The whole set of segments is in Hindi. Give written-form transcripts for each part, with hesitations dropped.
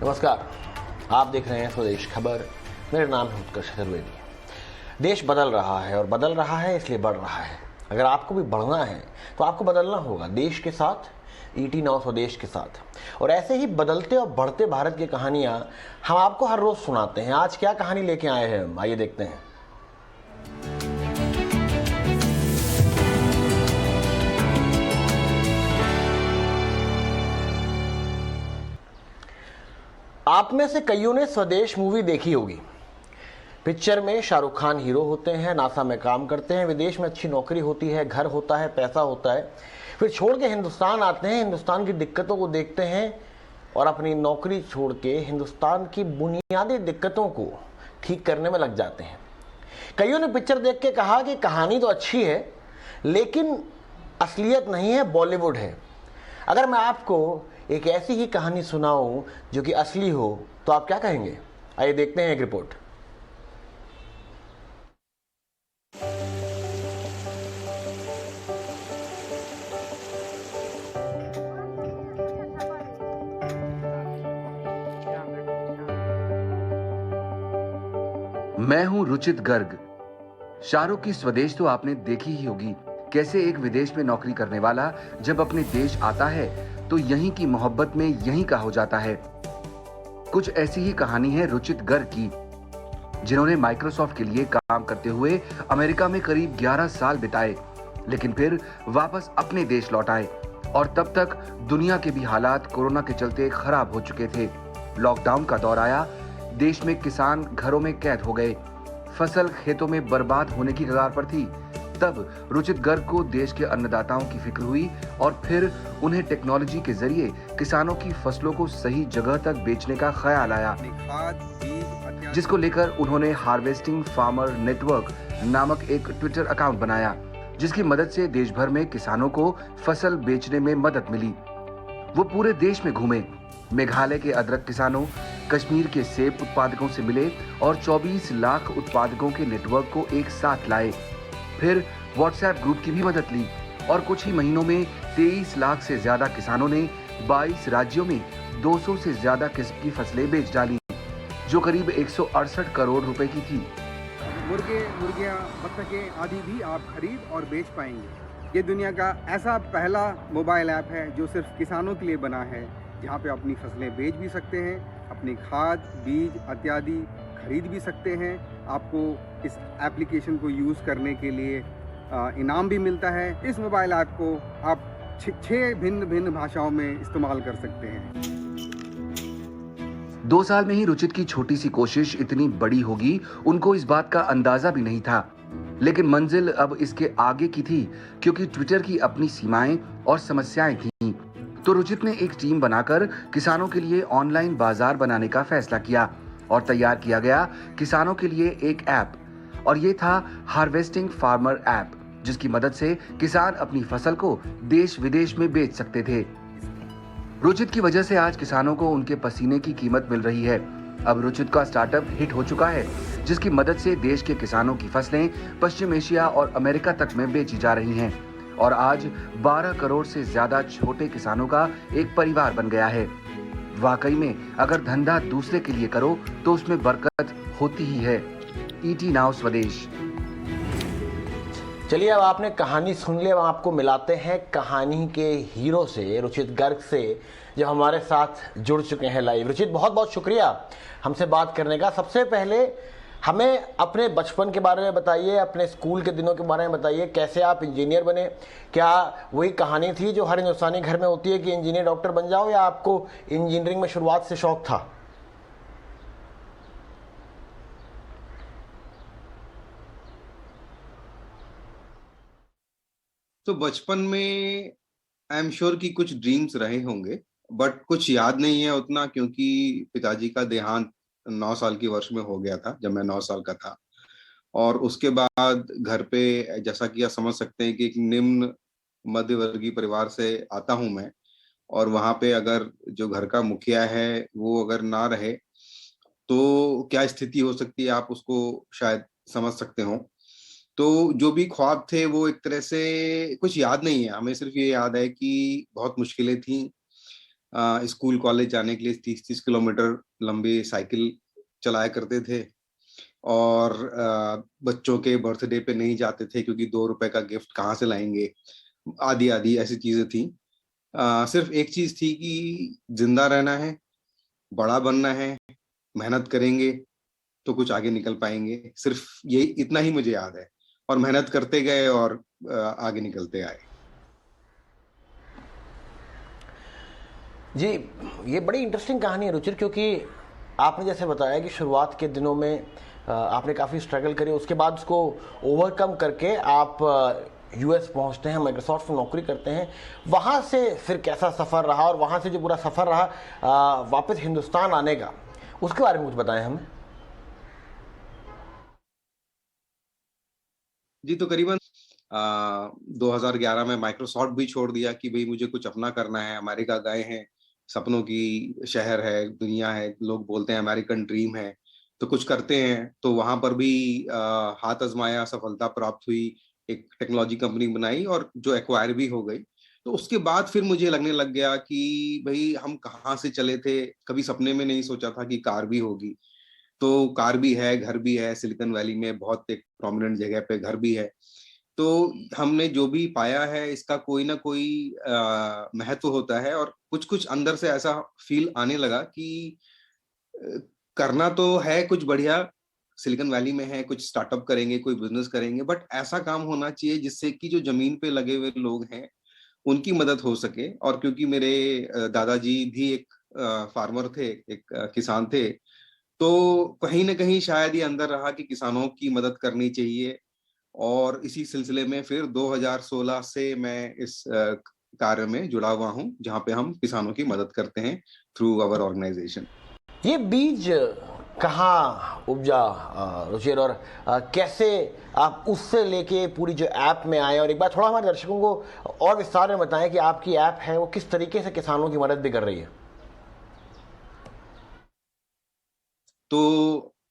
नमस्कार, आप देख रहे हैं स्वदेश खबर। मेरा नाम है उत्कर्ष चतुर्वेदी। देश बदल रहा है और बदल रहा है इसलिए बढ़ रहा है। अगर आपको भी बढ़ना है तो आपको बदलना होगा देश के साथ, ईटी नाउ स्वदेश के साथ। और ऐसे ही बदलते और बढ़ते भारत की कहानियां हम आपको हर रोज सुनाते हैं। आज क्या कहानी लेके आए हैं हम, आइए देखते हैं। आप में से कईयों ने स्वदेश मूवी देखी होगी। पिक्चर में शाहरुख खान हीरो होते हैं, नासा में काम करते हैं, विदेश में अच्छी नौकरी होती है, घर होता है, पैसा होता है, फिर छोड़ के हिंदुस्तान आते हैं, हिंदुस्तान की दिक्कतों को देखते हैं और अपनी नौकरी छोड़ के हिंदुस्तान की बुनियादी दिक्कतों को ठीक करने में लग जाते हैं। कईयों ने पिक्चर देख के कहा कि कहानी तो अच्छी है लेकिन असलियत नहीं है, बॉलीवुड है। अगर मैं आपको एक ऐसी ही कहानी सुनाऊं जो कि असली हो तो आप क्या कहेंगे? आइए देखते हैं एक रिपोर्ट। मैं हूं रुचित गर्ग। शाहरुख की स्वदेश तो आपने देखी ही होगी। कैसे एक विदेश में नौकरी करने वाला जब अपने देश आता है तो यहीं की मोहब्बत में यहीं का हो जाता है। कुछ ऐसी ही कहानी है रुचित गर्ग की, जिन्होंने माइक्रोसॉफ्ट के लिए काम करते हुए अमेरिका में करीब 11 साल बिताए, लेकिन फिर वापस अपने देश लौट आए। और तब तक दुनिया के भी हालात कोरोना के चलते खराब हो चुके थे। लॉकडाउन का दौर आया, देश में किसान घरों में कैद हो गए, फसल खेतों में बर्बाद होने की कगार पर थी। तब रुचित गर्ग को देश के अन्नदाताओं की फिक्र हुई और फिर उन्हें टेक्नोलॉजी के जरिए किसानों की फसलों को सही जगह तक बेचने का ख्याल आया, जिसको लेकर उन्होंने हार्वेस्टिंग फार्मर नेटवर्क नामक एक ट्विटर अकाउंट बनाया, जिसकी मदद से देश भर में किसानों को फसल बेचने में मदद मिली। वो पूरे देश में घूमे, मेघालय के अदरक किसानों, कश्मीर के सेब उत्पादकों से मिले और 24 लाख उत्पादकों के नेटवर्क को एक साथ लाए। फिर व्हाट्सएप ग्रुप की भी मदद ली और कुछ ही महीनों में 23 लाख से ज्यादा किसानों ने 22 राज्यों में 200 से ज्यादा किस्म की फसलें बेच डाली, जो करीब 168 करोड़ रुपए की थी। मुर्गे, मुर्गियाँ, बत्तखें आदि भी आप खरीद और बेच पाएंगे। ये दुनिया का ऐसा पहला मोबाइल ऐप है जो सिर्फ किसानों के लिए बना है, जहाँ पे अपनी फसलें बेच भी सकते हैं, अपनी खाद, बीज इत्यादि खरीद भी सकते हैं। आपको इस एप्लीकेशन को यूज़ करने के लिए इनाम भी मिलता है। इस मोबाइल ऐप को आप 6 भिन्न भिन्न भाषाओं में इस्तेमाल कर सकते हैं। 2 साल में ही रुचित की छोटी सी कोशिश इतनी बड़ी होगी, उनको इस बात का अंदाजा भी नहीं था। लेकिन मंजिल अब इसके आगे की थी, क्योंकि ट्विटर की अपनी सीमाएं और समस्याएं थीं। तो रुचित ने एक टीम बनाकर किसानों के लिए ऑनलाइन बाजार बनाने का फैसला किया और तैयार किया गया किसानों के लिए एक ऐप, और ये था हार्वेस्टिंग फार्मर ऐप, जिसकी मदद से किसान अपनी फसल को देश विदेश में बेच सकते थे। रुचित की वजह से आज किसानों को उनके पसीने की कीमत मिल रही है। अब रुचित का स्टार्टअप हिट हो चुका है, जिसकी मदद से देश के किसानों की फसलें पश्चिम एशिया और अमेरिका तक में बेची जा रही हैं और आज 12 करोड़ से ज्यादा छोटे किसानों का एक परिवार बन गया है। वाकई में अगर धंधा दूसरे के लिए करो तो उसमें बरकत होती ही है। ईटी नाउ स्वदेश। चलिए, अब आपने कहानी सुन ली, अब आपको मिलाते हैं कहानी के हीरो से, रुचित गर्ग से, जो हमारे साथ जुड़ चुके हैं लाइव। रुचित, बहुत बहुत शुक्रिया हमसे बात करने का। सबसे पहले हमें अपने बचपन के बारे में बताइए, अपने स्कूल के दिनों के बारे में बताइए। कैसे आप इंजीनियर बने? क्या वही कहानी थी जो हर हिंदुस्तानी घर में होती है कि इंजीनियर डॉक्टर बन जाओ, या आपको इंजीनियरिंग में शुरुआत से शौक था? तो बचपन में आई एम श्योर कि कुछ ड्रीम्स रहे होंगे, बट कुछ याद नहीं है उतना, क्योंकि पिताजी का देहांत 9 साल की वर्ष में हो गया था जब मैं 9 साल का था। और उसके बाद घर पे, जैसा कि आप समझ सकते हैं कि एक निम्न मध्य वर्गीय परिवार से आता हूं मैं, और वहां पे अगर जो घर का मुखिया है वो अगर ना रहे तो क्या स्थिति हो सकती है, आप उसको शायद समझ सकते हो। तो जो भी ख्वाब थे वो एक तरह से कुछ याद नहीं है, हमें सिर्फ ये याद है कि बहुत मुश्किलें थी। स्कूल कॉलेज जाने के लिए 30-30 किलोमीटर लंबी साइकिल चलाया करते थे, और बच्चों के बर्थडे पे नहीं जाते थे क्योंकि 2 रुपए का गिफ्ट कहाँ से लाएंगे, आदि आदि ऐसी चीजें थी। सिर्फ एक चीज थी कि जिंदा रहना है, बड़ा बनना है, मेहनत करेंगे तो कुछ आगे निकल पाएंगे। सिर्फ ये इतना ही मुझे याद है, और मेहनत करते गए और आगे निकलते आए। जी, ये बड़ी इंटरेस्टिंग कहानी है रुचिर, क्योंकि आपने जैसे बताया कि शुरुआत के दिनों में आपने काफ़ी स्ट्रगल करी, उसके बाद उसको ओवरकम करके आप यूएस पहुंचते हैं, माइक्रोसॉफ्ट में नौकरी करते हैं। वहाँ से फिर कैसा सफ़र रहा, और वहाँ से जो पूरा सफ़र रहा वापस हिंदुस्तान आने का, उसके बारे में कुछ बताएं हमें। जी, तो करीबन 2011 में माइक्रोसॉफ्ट भी छोड़ दिया कि भाई मुझे कुछ अपना करना है। अमेरिका गए हैं, सपनों की शहर है, दुनिया है, लोग बोलते हैं अमेरिकन ड्रीम है, तो कुछ करते हैं। तो वहां पर भी हाथ आजमाया, सफलता प्राप्त हुई, एक टेक्नोलॉजी कंपनी बनाई और जो एक्वायर भी हो गई। तो उसके बाद फिर मुझे लगने लग गया कि भाई हम कहाँ से चले थे, कभी सपने में नहीं सोचा था कि कार भी होगी। तो कार भी है, घर भी है, सिलिकॉन वैली में बहुत एक प्रोमिनेंट जगह पे घर भी है। तो हमने जो भी पाया है इसका कोई ना कोई महत्व होता है, और कुछ कुछ अंदर से ऐसा फील आने लगा कि अ, करना तो है कुछ बढ़िया, सिलिकॉन वैली में है, कुछ स्टार्टअप करेंगे, कोई बिजनेस करेंगे, बट ऐसा काम होना चाहिए जिससे कि जो जमीन पे लगे हुए लोग हैं उनकी मदद हो सके। और क्योंकि मेरे दादाजी भी एक फार्मर थे, एक किसान थे, तो कहीं ना कहीं शायद ये अंदर रहा कि किसानों की मदद करनी चाहिए। और इसी सिलसिले में फिर 2016 से मैं इस कार्य में जुड़ा हुआ हूं, जहां पे हम किसानों की मदद करते हैं थ्रू आवर ऑर्गेनाइजेशन। ये बीज कहाँ उपजा रुचिर, और कैसे आप उससे लेके पूरी जो ऐप में आए, और एक बार थोड़ा हमारे दर्शकों को और विस्तार में बताएं कि आपकी ऐप है वो किस तरीके से किसानों की मदद भी कर रही है। तो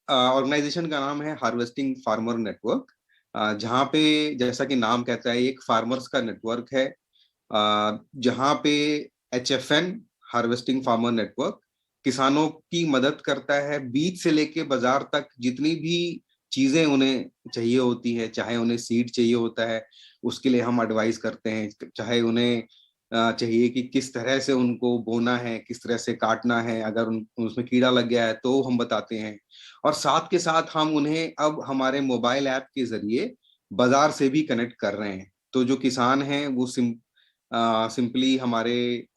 ऑर्गेनाइजेशन का नाम है हार्वेस्टिंग फार्मर नेटवर्क, जहाँ पे जैसा कि नाम कहता है एक फार्मर्स का नेटवर्क है, जहाँ पे HFN हार्वेस्टिंग फार्मर नेटवर्क किसानों की मदद करता है, बीज से लेके बाजार तक जितनी भी चीजें उन्हें चाहिए होती है, चाहे उन्हें सीड चाहिए होता है उसके लिए हम एडवाइस करते हैं, चाहे उन्हें चाहिए कि किस तरह से उनको बोना है, किस तरह से काटना है, अगर उसमें कीड़ा लग गया है तो हम बताते हैं। और साथ के साथ हम उन्हें अब हमारे मोबाइल ऐप के जरिए बाजार से भी कनेक्ट कर रहे हैं। तो जो किसान हैं वो सिंपली हमारे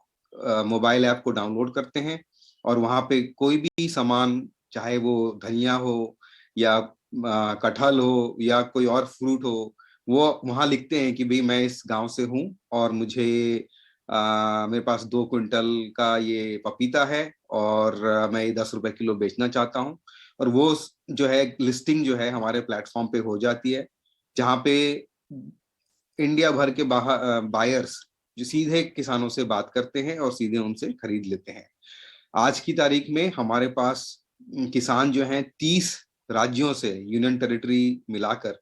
मोबाइल ऐप को डाउनलोड करते हैं, और वहां पे कोई भी सामान, चाहे वो धनिया हो या कटहल हो या कोई और फ्रूट हो, वो वहां लिखते हैं कि भाई मैं इस गांव से हूँ और मुझे मेरे पास 2 क्विंटल का ये पपीता है, और मैं ये 10 रुपए किलो बेचना चाहता हूँ। और वो जो है लिस्टिंग जो है हमारे प्लेटफॉर्म पे हो जाती है, जहाँ पे इंडिया भर के बाहर बायर्स जो सीधे किसानों से बात करते हैं और सीधे उनसे खरीद लेते हैं। आज की तारीख में हमारे पास किसान जो हैं 30 राज्यों से, यूनियन टेरिटरी मिलाकर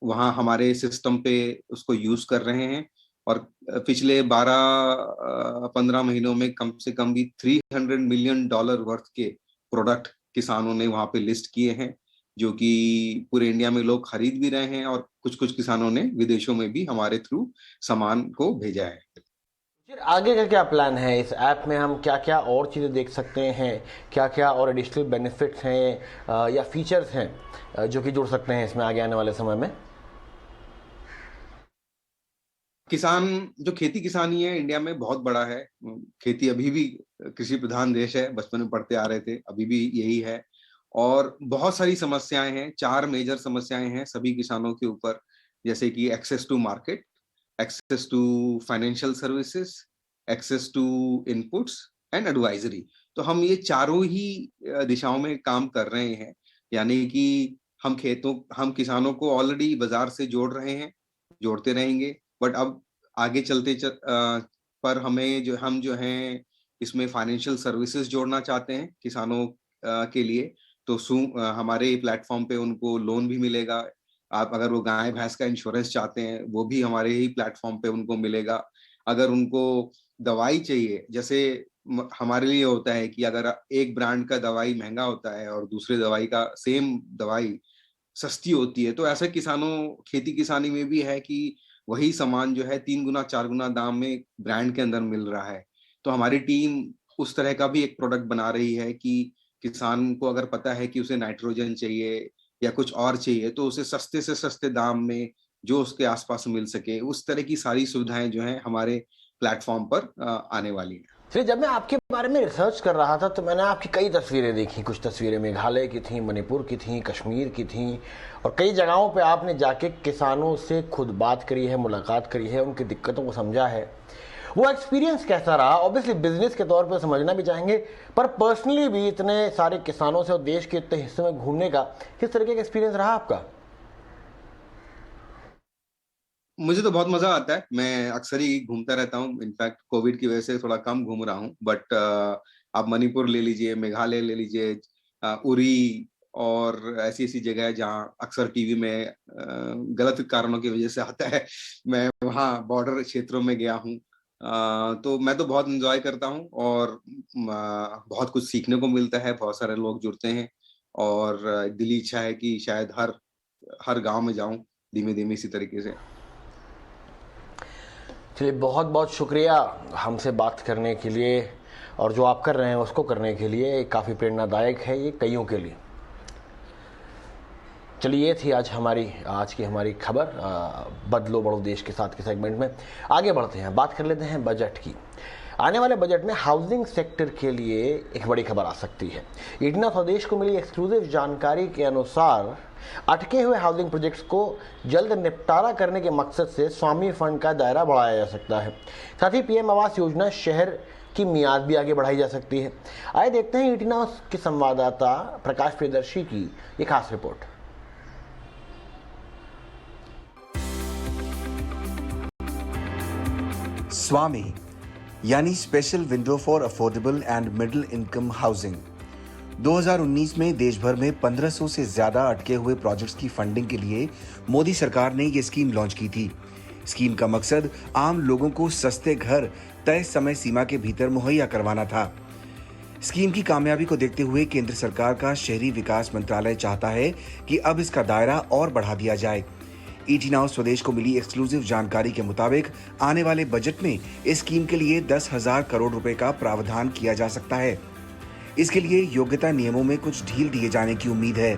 वहाँ हमारे सिस्टम पे उसको यूज कर रहे हैं। और पिछले 12-15 महीनों में कम से कम भी $300 मिलियन वर्थ के प्रोडक्ट किसानों ने वहाँ पे लिस्ट किए हैं, जो कि पूरे इंडिया में लोग खरीद भी रहे हैं, और कुछ कुछ किसानों ने विदेशों में भी हमारे थ्रू सामान को भेजा है। फिर आगे का क्या प्लान है? इस ऐप में हम क्या क्या और चीज़ें देख सकते हैं, क्या क्या और एडिशनल बेनिफिट्स हैं या फीचर्स हैं जो कि जुड़ सकते हैं इसमें आगे आने वाले समय में? किसान जो खेती किसानी है इंडिया में बहुत बड़ा है। खेती अभी भी कृषि प्रधान देश है, बचपन में पढ़ते आ रहे थे, अभी भी यही है। और बहुत सारी समस्याएं हैं, 4 मेजर समस्याएं हैं सभी किसानों के ऊपर, जैसे कि access to market, access to financial services, access to inputs and advisory. तो हम ये चारों ही दिशाओं में काम कर रहे हैं। यानी कि हम किसानों को ऑलरेडी बाजार से जोड़ रहे हैं, जोड़ते रहेंगे, बट अब आगे पर हम जो हैं इसमें फाइनेंशियल सर्विसेज जोड़ना चाहते हैं किसानों के लिए। तो हमारे प्लेटफॉर्म पे उनको लोन भी मिलेगा। आप अगर वो गाय भैंस का इंश्योरेंस चाहते हैं वो भी हमारे ही प्लेटफॉर्म पे उनको मिलेगा। अगर उनको दवाई चाहिए, जैसे हमारे लिए होता है कि अगर एक ब्रांड का दवाई महंगा होता है और दूसरे दवाई का सेम दवाई सस्ती होती है, तो ऐसा खेती किसानी में भी है कि वही सामान जो है 3 गुना 4 गुना दाम में ब्रांड के अंदर मिल रहा है। तो हमारी टीम उस तरह का भी एक प्रोडक्ट बना रही है कि किसान को अगर पता है कि उसे नाइट्रोजन चाहिए या कुछ और चाहिए, तो उसे सस्ते से सस्ते दाम में जो उसके आस-पास मिल सके, उस तरह की सारी सुविधाएँ जो हैं हमारे प्लेटफ़ॉर्म पर आने वाली हैं। फिर जब मैं आपके बारे में रिसर्च कर रहा था तो मैंने आपकी कई तस्वीरें देखी। कुछ तस्वीरें मेघालय की थी, मणिपुर की थी, कश्मीर की थी, और कई जगहों पे आपने जाके किसानों से खुद बात करी है, मुलाकात करी है, उनकी दिक्कतों को समझा है। वो एक्सपीरियंस कैसा रहा? ऑब्वियसली बिजनेस के तौर पर समझना भी चाहेंगे, पर पर्सनली भी इतने सारे किसानों से और देश के इतने हिस्सों में घूमने का किस तरीके का एक्सपीरियंस रहा आपका? मुझे तो बहुत मजा आता है। मैं अक्सर ही घूमता रहता हूँ। इनफैक्ट कोविड की वजह से थोड़ा कम घूम रहा हूँ, बट आप मणिपुर ले लीजिए, मेघालय ले लीजिए, उरी और ऐसी-ऐसी जगह है जहाँ अक्सर टीवी में गलत कारणों की वजह से आता है। मैं वहाँ बॉर्डर क्षेत्रों में गया हूँ। तो मैं तो बहुत एन्जॉय करता हूँ और बहुत कुछ सीखने को मिलता है, बहुत सारे लोग जुड़ते हैं और दिली इच्छा है कि शायद हर हर गाँव में जाऊँ धीमे-धीमे इसी तरीके से। चलिए, बहुत बहुत शुक्रिया हमसे बात करने के लिए, और जो आप कर रहे हैं उसको करने के लिए। काफ़ी प्रेरणादायक है ये कईयों के लिए। चलिए, ये थी आज की हमारी खबर बदलो बढ़ो देश के साथ के सेगमेंट में। आगे बढ़ते हैं, बात कर लेते हैं बजट की। आने वाले बजट में हाउसिंग सेक्टर के लिए एक बड़ी खबर आ सकती है। इतना स्वदेश को मिली एक्सक्लूसिव जानकारी के अनुसार अटके हुए हाउसिंग प्रोजेक्ट्स को जल्द निपटारा करने के मकसद से स्वामी फंड का दायरा बढ़ाया जा सकता है। साथ ही पीएम आवास योजना शहर की मियाद भी आगे बढ़ाई जा सकती है। आइए देखते हैं इटना के संवाददाता प्रकाश प्रियदर्शी की एक खास रिपोर्ट। स्वामी यानी special window for affordable and middle income housing 2019 में देश भर में 1500 से ज्यादा अटके हुए प्रोजेक्ट्स की फंडिंग के लिए मोदी सरकार ने ये स्कीम लॉन्च की थी। स्कीम का मकसद आम लोगों को सस्ते घर तय समय सीमा के भीतर मुहैया करवाना था। स्कीम की कामयाबी को देखते हुए केंद्र सरकार का शहरी विकास मंत्रालय चाहता है कि अब इसका दायरा और बढ़ा दिया जाए। ईटी नाउ स्वदेश को मिली एक्सक्लूसिव जानकारी के मुताबिक आने वाले बजट में इस स्कीम के लिए 10,000 करोड़ रुपए का प्रावधान किया जा सकता है। इसके लिए योग्यता नियमों में कुछ ढील दिए जाने की उम्मीद है।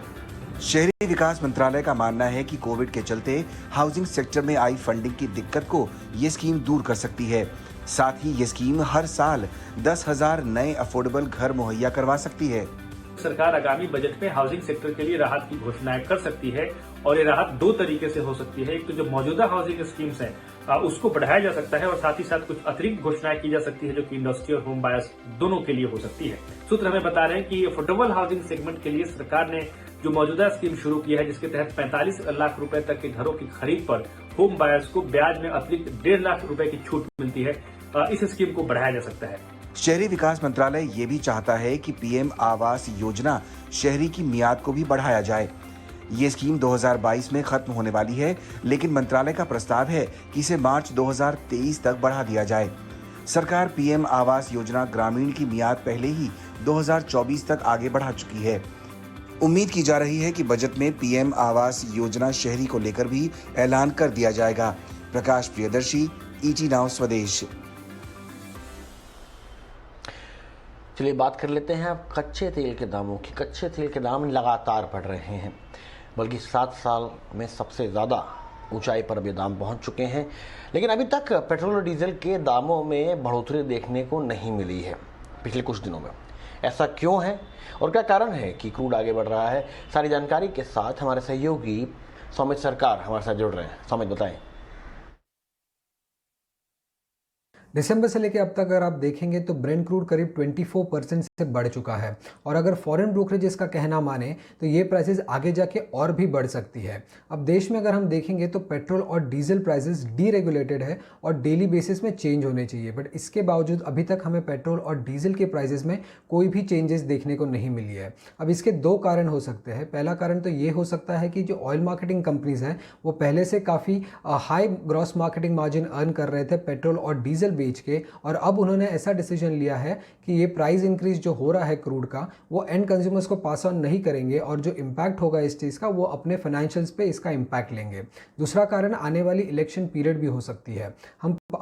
शहरी विकास मंत्रालय का मानना है कि कोविड के चलते हाउसिंग सेक्टर में आई फंडिंग की दिक्कत को ये स्कीम दूर कर सकती है। साथ ही ये स्कीम हर साल 10,000 नए अफोर्डेबल घर मुहैया करवा सकती है। सरकार आगामी बजट में हाउसिंग सेक्टर के लिए राहत की घोषणाएं कर सकती है, और ये राहत दो तरीके से हो सकती है। एक तो जो मौजूदा हाउसिंग स्कीम्स हैं उसको बढ़ाया जा सकता है, और साथ ही साथ कुछ अतिरिक्त घोषणाएं की जा सकती है जो कि इंडस्ट्री और होम बायर्स दोनों के लिए हो सकती है। सूत्र हमें बता रहे हैं कि अफोर्डेबल हाउसिंग सेगमेंट के लिए सरकार ने जो मौजूदा स्कीम शुरू की है, जिसके तहत 45 लाख रुपए तक के घरों की खरीद पर होम बायर्स को ब्याज में अतिरिक्त 1.5 लाख रुपए की छूट मिलती है, इस स्कीम को बढ़ाया जा सकता है। शहरी विकास मंत्रालय ये भी चाहता है कि पीएम आवास योजना शहरी की मियाद को भी बढ़ाया जाए। ये स्कीम 2022 में खत्म होने वाली है, लेकिन मंत्रालय का प्रस्ताव है कि इसे मार्च 2023 तक बढ़ा दिया जाए। सरकार पीएम आवास योजना ग्रामीण की मियाद पहले ही 2024 तक आगे बढ़ा चुकी है। उम्मीद की जा रही है कि बजट में पीएम आवास योजना शहरी को लेकर भी ऐलान कर दिया जाएगा। प्रकाश प्रियदर्शी, ईटी नाउ स्वदेश। चलिए, बात कर लेते हैं अब कच्चे तेल के दामों की। कच्चे तेल के दाम लगातार बढ़ रहे हैं, बल्कि 7 साल में सबसे ज़्यादा ऊंचाई पर अब ये दाम पहुंच चुके हैं। लेकिन अभी तक पेट्रोल और डीजल के दामों में बढ़ोतरी देखने को नहीं मिली है पिछले कुछ दिनों में। ऐसा क्यों है और क्या कारण है कि क्रूड आगे बढ़ रहा है? सारी जानकारी के साथ हमारे सहयोगी सौमित सरकार हमारे साथ जुड़ रहे हैं। सौमित, बताएं। दिसंबर से लेकर अब तक अगर आप देखेंगे तो ब्रेंट क्रूड करीब 24% से बढ़ चुका है, और अगर फॉरेन ब्रोकरेजेस का कहना माने तो ये प्राइसेस आगे जाके और भी बढ़ सकती है। अब देश में अगर हम देखेंगे तो पेट्रोल और डीजल प्राइसेस डीरेगुलेटेड है और डेली बेसिस में चेंज होने चाहिए, बट इसके बावजूद अभी तक हमें पेट्रोल और डीजल के प्राइसेस में कोई भी चेंजेस देखने को नहीं मिली है। अब इसके दो कारण हो सकते हैं। पहला कारण तो ये हो सकता है कि जो ऑयल मार्केटिंग कंपनीज हैं वो पहले से काफ़ी high gross marketing margin earn कर रहे थे पेट्रोल और डीजल बेच के, और अब उन्होंने ऐसा डिसीजन लिया है कि ये प्राइस इंक्रीज जो हो रहा है क्रूड का वो एंड कंज्यूमर्स को पास ऑन नहीं करेंगे, और जो इम्पैक्ट होगा इस चीज़ का वो अपने फाइनेंशियल्स पे इसका इम्पैक्ट लेंगे। दूसरा कारण आने वाली इलेक्शन पीरियड भी हो सकती है।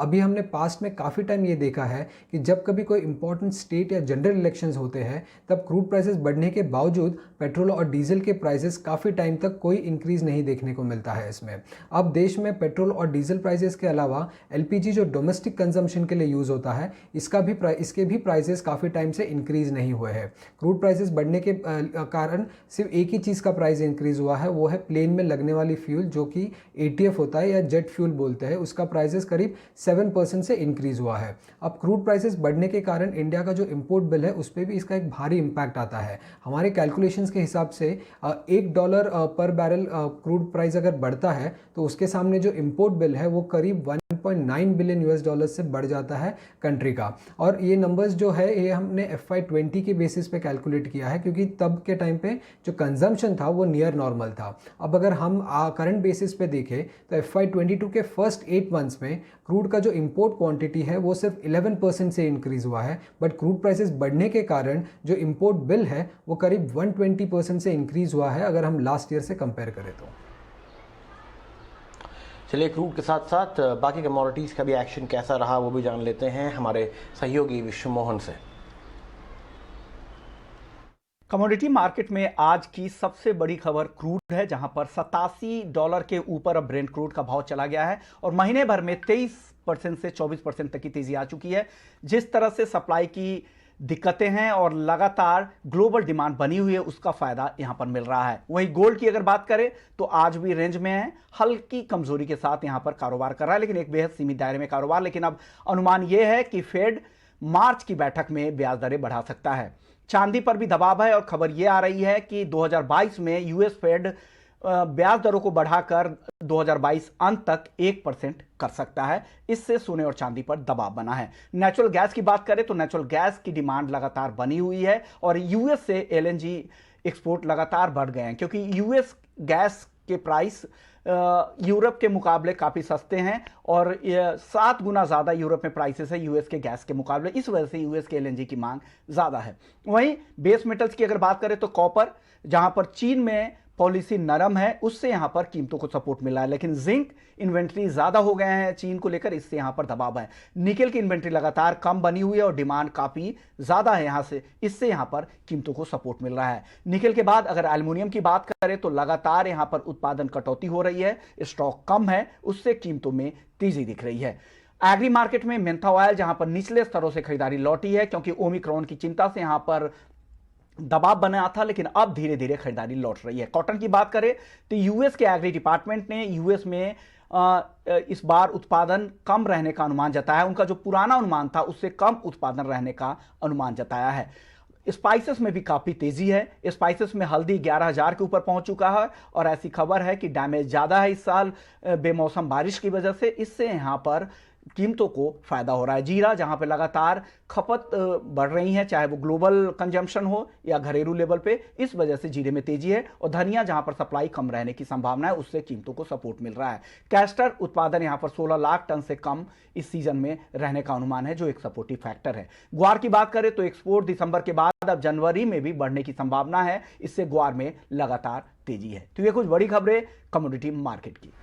हमने पास्ट में काफ़ी टाइम ये देखा है कि जब कभी कोई इंपॉर्टेंट स्टेट या जनरल इलेक्शंस होते हैं तब क्रूड प्राइसेस बढ़ने के बावजूद पेट्रोल और डीजल के प्राइसेस काफ़ी टाइम तक कोई इंक्रीज़ नहीं देखने को मिलता है इसमें। अब देश में पेट्रोल और डीजल प्राइसेस के अलावा एलपीजी जो डोमेस्टिक कंजम्पशन के लिए यूज़ होता है इसके भी प्राइसेस काफ़ी टाइम से इंक्रीज़ नहीं हुए हैं। क्रूड प्राइसेस बढ़ने के कारण सिर्फ एक ही चीज़ का प्राइस इंक्रीज़ हुआ है, वो है प्लेन में लगने वाली फ्यूल जो कि एटीएफ होता है या जेट फ्यूल बोलते हैं, उसका प्राइसेस करीब 7% से इंक्रीज हुआ है। अब क्रूड प्राइसेस बढ़ने के कारण इंडिया का जो इंपोर्ट बिल है उस पर भी इसका एक भारी इंपैक्ट आता है। हमारे कैलकुलेशंस के हिसाब से $1 पर बैरल क्रूड प्राइस अगर बढ़ता है तो उसके सामने जो इंपोर्ट बिल है वो करीब 1.9 बिलियन US डॉलर से बढ़ जाता है कंट्री का। और ये नंबर्स जो है ये हमने FY20 के बेसिस पे कैलकुलेट किया है, क्योंकि तब के टाइम पे जो कंजम्पशन था वो नियर नॉर्मल था। अब अगर हम करंट बेसिस पे देखें तो FY22 के फर्स्ट 8 मंथ्स में क्रूड का जो इंपोर्ट क्वांटिटी है वो सिर्फ 11% से इंक्रीज हुआ है, बट क्रूड प्राइसेस बढ़ने के कारण जो इंपोर्ट बिल है वो करीब 120% से इंक्रीज हुआ है अगर हम लास्ट ईयर से कंपेयर करें तो। चलिए, क्रूड के साथ साथ बाकी कमोडिटीज़ का भी एक्शन कैसा रहा वो भी जान लेते हैं हमारे सहयोगी विश्व मोहन से। कमोडिटी मार्केट में आज की सबसे बड़ी खबर क्रूड है, जहां पर $87 के ऊपर अब ब्रेंट क्रूड का भाव चला गया है और महीने भर में 23% से 24% तक की तेजी आ चुकी है। जिस तरह से सप्लाई की दिक्कतें हैं और लगातार ग्लोबल डिमांड बनी हुई है उसका फायदा यहां पर मिल रहा है। वहीं गोल्ड की अगर बात करें तो आज भी रेंज में है, हल्की कमजोरी के साथ यहां पर कारोबार कर रहा है, लेकिन एक बेहद सीमित दायरे में कारोबार। लेकिन अब अनुमान यह है कि फेड मार्च की बैठक में ब्याज दरें बढ़ा सकता है। चांदी पर भी दबाव है और खबर यह आ रही है कि 2022 में यूएस फेड ब्याज दरों को बढ़ाकर 2022 अंत तक 1% कर सकता है। इससे सोने और चांदी पर दबाव बना है। नेचुरल गैस की बात करें तो नेचुरल गैस की डिमांड लगातार बनी हुई है और यूएस से एलएनजी एक्सपोर्ट लगातार बढ़ गए हैं, क्योंकि यूएस गैस के प्राइस यूरोप के मुकाबले काफ़ी सस्ते हैं और 7 गुना ज़्यादा यूरोप में प्राइसेस है यूएस के गैस के मुकाबले। इस वजह से यूएस के एलएनजी की मांग ज़्यादा है। वहीं बेस मेटल्स की अगर बात करें तो कॉपर, जहां पर चीन में पॉलिसी नरम है, उससे यहां पर कीमतों को सपोर्ट मिला है, लेकिन जिंक इन्वेंट्री ज्यादा हो गए हैं चीन को लेकर, इससे यहां पर दबाव है। निकेल की इन्वेंट्री लगातार कम बनी हुई है और डिमांड काफी ज्यादा है यहां से, इससे यहां पर कीमतों को सपोर्ट मिल रहा है। निकेल के बाद अगर एल्युमिनियम की बात करें तो लगातार यहां पर उत्पादन कटौती हो रही है, स्टॉक कम है, उससे कीमतों में तेजी दिख रही है। एग्री मार्केट में मेंथा ऑयल जहां पर निचले स्तरों से खरीदारी लौटी है, क्योंकि ओमिक्रॉन की चिंता से यहां पर दबाव बना था, लेकिन अब धीरे धीरे खरीदारी लौट रही है। कॉटन की बात करें तो यूएस के एग्री डिपार्टमेंट ने यूएस में इस बार उत्पादन कम रहने का अनुमान जताया। उनका जो पुराना अनुमान था उससे कम उत्पादन रहने का अनुमान जताया है। स्पाइसेस में भी काफी तेजी है। स्पाइसेस में हल्दी 11,000 के ऊपर पहुंच चुका है और ऐसी खबर है कि डैमेज ज्यादा है इस साल बेमौसम बारिश की वजह से, इससे यहां पर कीमतों को फायदा हो रहा है। जीरा जहां पे लगातार खपत बढ़ रही है, चाहे वो ग्लोबल कंजम्पशन हो या घरेलू लेवल पे, इस वजह से जीरे में तेजी है। और धनिया जहां पर सप्लाई कम रहने की संभावना है, उससे कीमतों को सपोर्ट मिल रहा है। कैस्टर उत्पादन यहां पर 16 लाख टन से कम इस सीजन में रहने का अनुमान है, जो एक सपोर्टिव फैक्टर है। ग्वार की बात करें तो एक्सपोर्ट दिसंबर के बाद अब जनवरी में भी बढ़ने की संभावना है, इससे ग्वार में लगातार तेजी है। तो ये कुछ बड़ी खबरें कमोडिटी मार्केट की।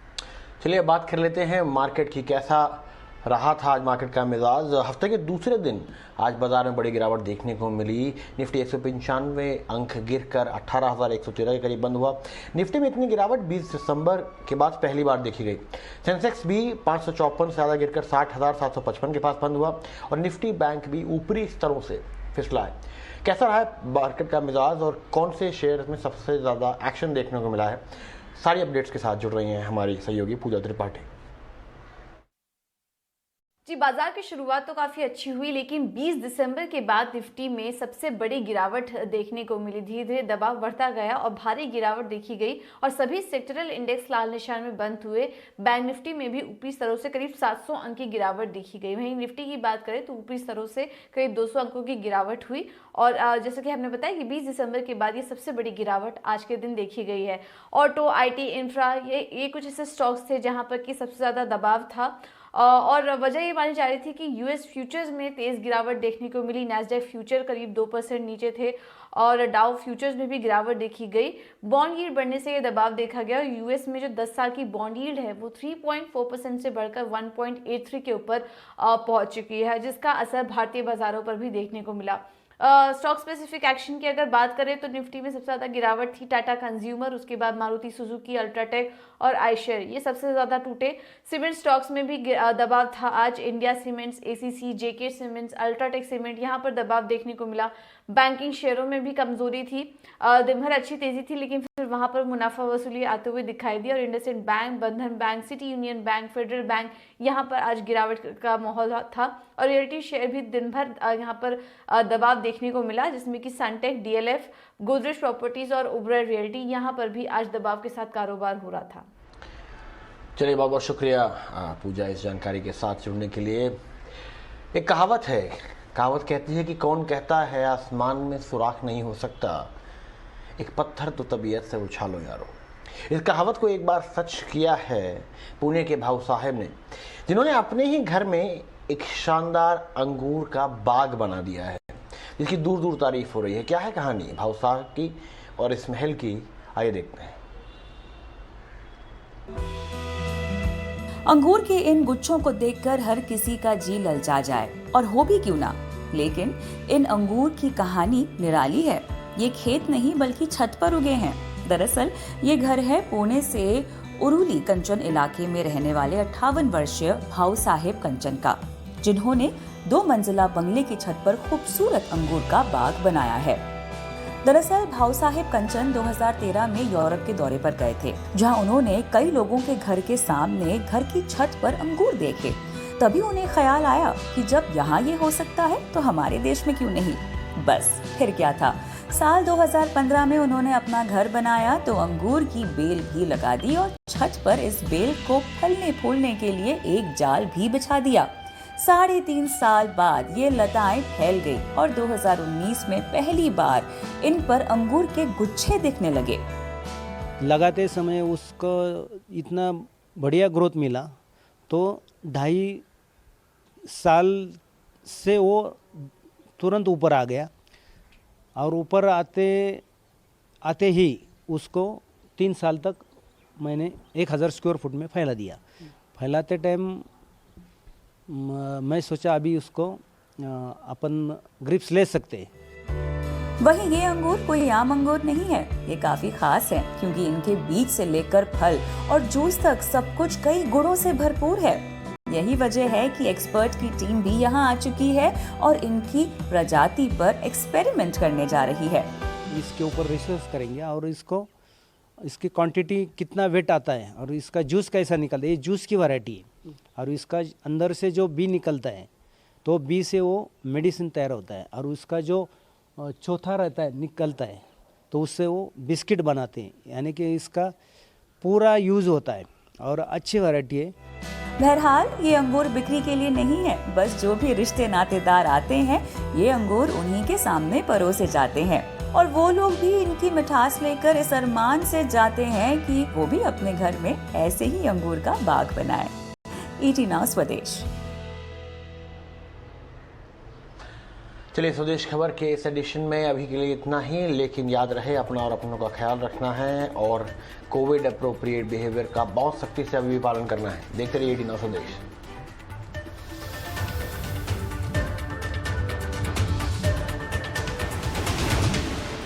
चलिए बात कर लेते हैं मार्केट की। कैसा रहा था आज मार्केट का मिजाज। हफ्ते के दूसरे दिन आज बाजार में बड़ी गिरावट देखने को मिली। निफ्टी 195 अंक गिरकर 18,113 के करीब बंद हुआ। निफ्टी में इतनी गिरावट 20 दिसंबर के बाद पहली बार देखी गई। सेंसेक्स भी 554 से ज़्यादा गिरकर 60,755 के पास बंद हुआ और निफ्टी बैंक भी ऊपरी स्तरों से फिसला है। कैसा रहा है मार्केट का मिजाज और कौन से शेयर में सबसे ज़्यादा एक्शन देखने को मिला है, सारी अपडेट्स के साथ जुड़ रही हैं हमारी सहयोगी पूजा त्रिपाठी। जी, बाजार की शुरुआत तो काफ़ी अच्छी हुई, लेकिन 20 दिसंबर के बाद निफ्टी में सबसे बड़ी गिरावट देखने को मिली। धीरे धीरे दबाव बढ़ता गया और भारी गिरावट देखी गई और सभी सेक्टरल इंडेक्स लाल निशान में बंद हुए। बैंक निफ्टी में भी ऊपरी स्तरों से करीब 700 अंक की गिरावट देखी गई। वहीं निफ्टी की बात करें तो ऊपरी स्तरों से करीब 200 अंकों की गिरावट हुई और जैसे कि हमने बताया कि 20 दिसंबर के बाद ये सबसे बड़ी गिरावट आज के दिन देखी गई है। ऑटो, IT, इंफ्रा, ये कुछ ऐसे स्टॉक्स थे जहाँ पर कि सबसे ज़्यादा दबाव था और वजह ये मानी जा रही थी कि यूएस फ्यूचर्स में तेज गिरावट देखने को मिली। नैस्डैक फ्यूचर करीब 2% नीचे थे और डाउ फ्यूचर्स में भी गिरावट देखी गई। बॉन्ड यील्ड बढ़ने से ये दबाव देखा गया और यूएस में जो 10 साल की बॉन्ड यील्ड है वो 3.4% से बढ़कर 1.83 के ऊपर पहुंच चुकी है, जिसका असर भारतीय बाजारों पर भी देखने को मिला। स्टॉक स्पेसिफिक एक्शन की अगर बात करें तो निफ्टी में सबसे ज़्यादा गिरावट थी टाटा कंज्यूमर, उसके बाद मारुति सुजुकी, अल्ट्राटेक और आइशर, ये सबसे ज़्यादा टूटे। सीमेंट स्टॉक्स में भी दबाव था आज। इंडिया सीमेंट्स, एसीसी, जेके सीमेंट्स, अल्ट्राटेक सीमेंट, यहाँ पर दबाव देखने को मिला। बैंकिंग शेयरों में भी कमजोरी थी। दिन भर अच्छी तेजी थी लेकिन फिर वहां पर मुनाफा वसूली आते हुए दिखाई दी और इंडसइंड बैंक, बंधन bank, city union bank, federal bank, यहाँ पर आज गिरावट का माहौल था और रियल्टी शेयर भी दिन भर यहाँ पर दबाव देखने को मिला, जिसमें कि सनटेक, डीएलएफ, गोदरेज प्रॉपर्टीज और उबरा रियल्टी, यहाँ पर भी आज दबाव के साथ कारोबार हो रहा था। चलिए, बहुत बहुत शुक्रिया पूजा इस जानकारी के साथ जुड़ने के लिए। एक कहावत कहती है कि कौन कहता है आसमान में सुराख नहीं हो सकता, एक पत्थर तो तबीयत से उछालो यारो। इस कहावत को एक बार सच किया है पुणे के भाऊ साहब ने, जिन्होंने अपने ही घर में एक शानदार अंगूर का बाग बना दिया है, जिसकी दूर दूर तारीफ हो रही है। क्या है कहानी भाऊ साहब की और इस महल की, आइए देखते हैं। अंगूर के इन गुच्छों को देखकर हर किसी का जी ललचा जाए, और हो भी क्यों ना, लेकिन इन अंगूर की कहानी निराली है। ये खेत नहीं बल्कि छत पर उगे हैं। दरअसल ये घर है पुणे से उरुली कंचन इलाके में रहने वाले 58 वर्षीय भाऊ साहेब कंचन का, जिन्होंने 2 मंजिला बंगले की छत पर खूबसूरत अंगूर का बाग बनाया है। दरअसल भाऊ साहेब कंचन 2013 में यूरोप के दौरे पर गए थे, जहां उन्होंने कई लोगों के घर के सामने घर की छत पर अंगूर देखे। तभी उन्हें ख्याल आया कि जब यहाँ ये हो सकता है तो हमारे देश में क्यों नहीं। बस फिर क्या था, साल 2015 में उन्होंने अपना घर बनाया तो अंगूर की बेल भी लगा दी और छत पर इस बेल को फलने फूलने के लिए एक जाल भी बिछा दिया। 3.5 साल बाद ये लताएं फैल गई और 2019 में पहली बार इन पर अंगूर के गुच्छे दिखने लगे। लगाते समय उसको इतना बढ़िया ग्रोथ मिला तो 2.5 साल से वो तुरंत ऊपर आ गया और ऊपर आते ही उसको 3 साल तक मैंने 1000 स्क्वायर फुट में फैला दिया। फैलाते टाइम मैं सोचा अभी उसको अपन ग्रिप्स ले सकते हैं। वहीं ये अंगूर कोई आम अंगूर नहीं है, ये काफी खास है क्योंकि इनके बीज से लेकर फल और जूस तक सब कुछ कई गुणों से भरपूर है। यही वजह है कि एक्सपर्ट की टीम भी यहाँ आ चुकी है और इनकी प्रजाति पर एक्सपेरिमेंट करने जा रही है। इसके ऊपर रिसर्च करेंगे और इसकी क्वांटिटी कितना वेट आता है और इसका जूस कैसा निकलता है। ये जूस की वैरायटी है और इसका अंदर से जो बी निकलता है तो बी से वो मेडिसिन तैयार होता है और उसका जो चौथा रहता है निकलता है तो उससे वो बिस्किट बनाते हैं, यानी कि इसका पूरा यूज़ होता है और अच्छी वैरायटी है। बहरहाल ये अंगूर बिक्री के लिए नहीं है, बस जो भी रिश्ते नातेदार आते हैं ये अंगूर उन्हीं के सामने परोसे जाते हैं और वो लोग भी इनकी मिठास लेकर इस अरमान से जाते हैं कि वो भी अपने घर में ऐसे ही अंगूर का बाग बनाए। ET नाउ स्वदेश। चलिए, स्वदेश खबर के इस एडिशन में अभी के लिए इतना ही, लेकिन याद रहे अपना और अपनों का ख्याल रखना है और कोविड अप्रोप्रिएट बिहेवियर का बहुत सख्ती से अभी भी पालन करना है। देखते रहिए ET नाउ स्वदेश।